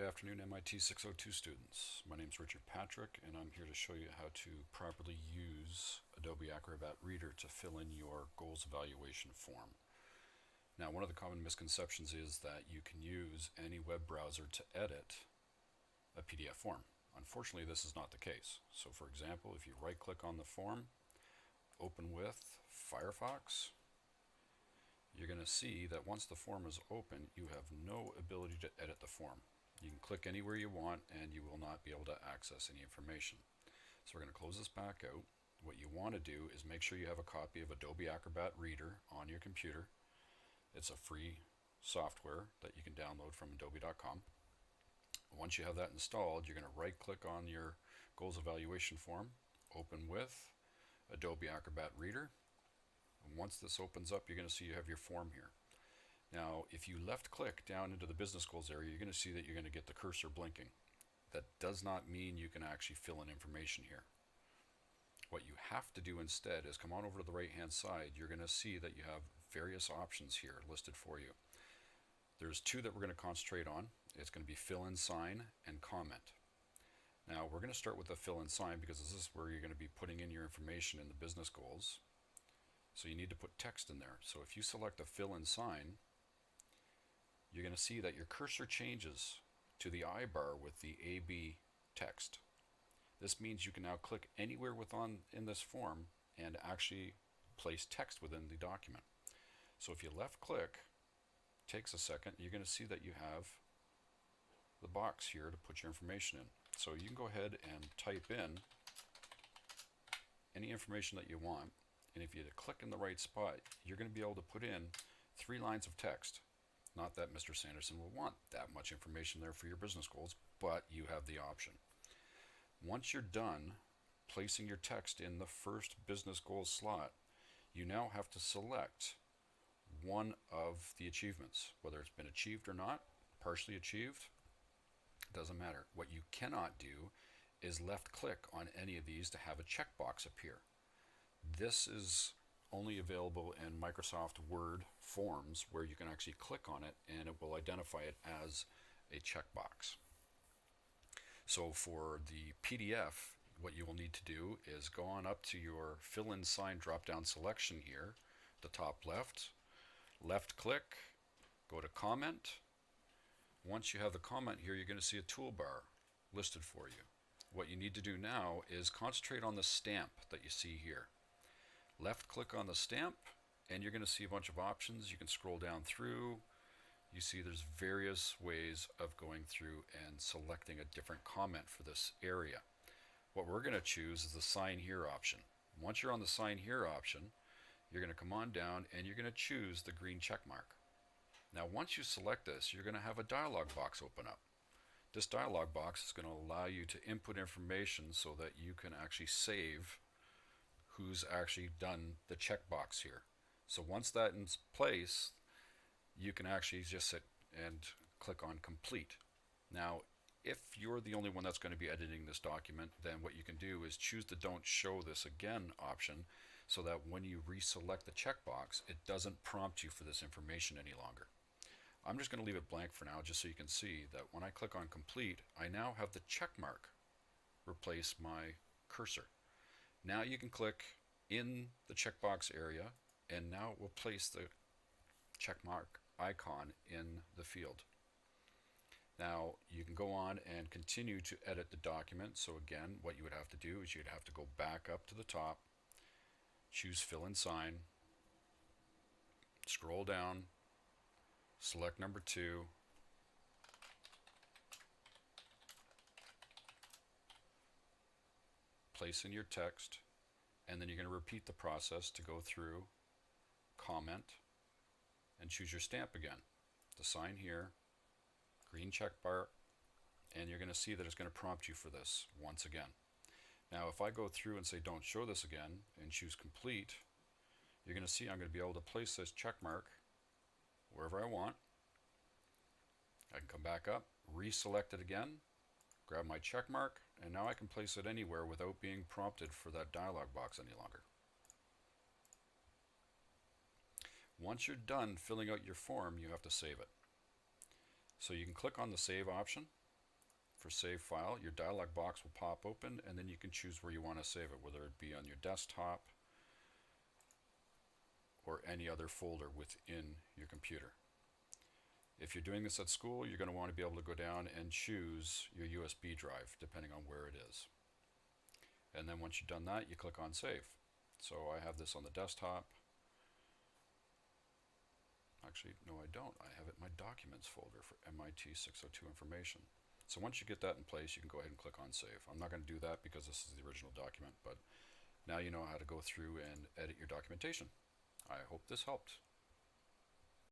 afternoon, MIT602 students. My name is Richard Patrick, and I'm here to show you how to properly use Adobe Acrobat Reader to fill in your goals evaluation form. Now, one of the common misconceptions is that you can use any web browser to edit a PDF form. Unfortunately, this is not the case. So, for example, if you right-click on the form, open with Firefox, you're going to see that once the form is open, you have no ability to edit the form. You can click anywhere you want and you will not be able to access any information. So we're going to close this back out. What you want to do is make sure you have a copy of Adobe Acrobat Reader on your computer. It's a free software that you can download from adobe.com. Once you have that installed, you're going to right click on your goals evaluation form, open with Adobe Acrobat Reader. And once this opens up, you're going to see you have your form here. Now, if you left click down into the business goals area, you're going to see that you're going to get the cursor blinking. That does not mean you can actually fill in information here. What you have to do instead is come on over to the right hand side. You're going to see that you have various options here listed for you. There's two that we're going to concentrate on. It's going to be fill in sign and comment. Now, we're going to start with the fill in sign because this is where you're going to be putting in your information in the business goals. So you need to put text in there. So if you select the fill in sign, you're going to see that your cursor changes to the I bar with the AB text. This means you can now click anywhere in this form and actually place text within the document. So if you left click, takes a second, you're going to see that you have the box here to put your information in. So you can go ahead and type in any information that you want. And if you click in the right spot, you're going to be able to put in 3 lines of text. Not that Mr. Sanderson will want that much information there for your business goals, but you have the option. Once you're done placing your text in the first business goals slot, you now have to select one of the achievements, whether it's been achieved or not, partially achieved, doesn't matter. What you cannot do is left click on any of these to have a checkbox appear. This is only available in Microsoft Word forms where you can actually click on it and it will identify it as a checkbox. So for the PDF, what you will need to do is go on up to your fill in sign drop down selection here, the top left, left click, go to comment. Once you have the comment here, you're going to see a toolbar listed for you. What you need to do now is concentrate on the stamp that you see here. Left click on the stamp and you're going to see a bunch of options. You can scroll down through. You see there's various ways of going through and selecting a different comment for this area. What we're going to choose is the sign here option. Once you're on the sign here option, you're going to come on down and you're going to choose the green check mark. Now once you select this, you're going to have a dialog box open up. This dialog box is going to allow you to input information so that you can actually save who's actually done the checkbox here. So once that's in place, you can actually just sit and click on complete. Now, if you're the only one that's going to be editing this document, then what you can do is choose the don't show this again option so that when you reselect the checkbox, it doesn't prompt you for this information any longer. I'm just going to leave it blank for now just so you can see that when I click on complete, I now have the check mark replace my cursor. Now you can click in the checkbox area and now it will place the checkmark icon in the field. Now you can go on and continue to edit the document. So again, what you would have to do is you'd have to go back up to the top, choose fill in sign, scroll down, select number 2, place in your text, and then you're going to repeat the process to go through, comment, and choose your stamp again. The sign here, green check bar, and you're going to see that it's going to prompt you for this once again. Now if I go through and say don't show this again and choose complete, you're going to see I'm going to be able to place this check mark wherever I want. I can come back up, reselect it again, grab my check mark, and now I can place it anywhere without being prompted for that dialog box any longer. Once you're done filling out your form, you have to save it. So you can click on the save option, for save file, your dialog box will pop open, and then you can choose where you want to save it, whether it be on your desktop or any other folder within your computer. If you're doing this at school, you're going to want to be able to go down and choose your USB drive, depending on where it is. And then once you've done that, you click on Save. So I have this on the desktop. Actually, no, I don't. I have it in my Documents folder for MIT602 information. So once you get that in place, you can go ahead and click on Save. I'm not going to do that because this is the original document, but now you know how to go through and edit your documentation. I hope this helped.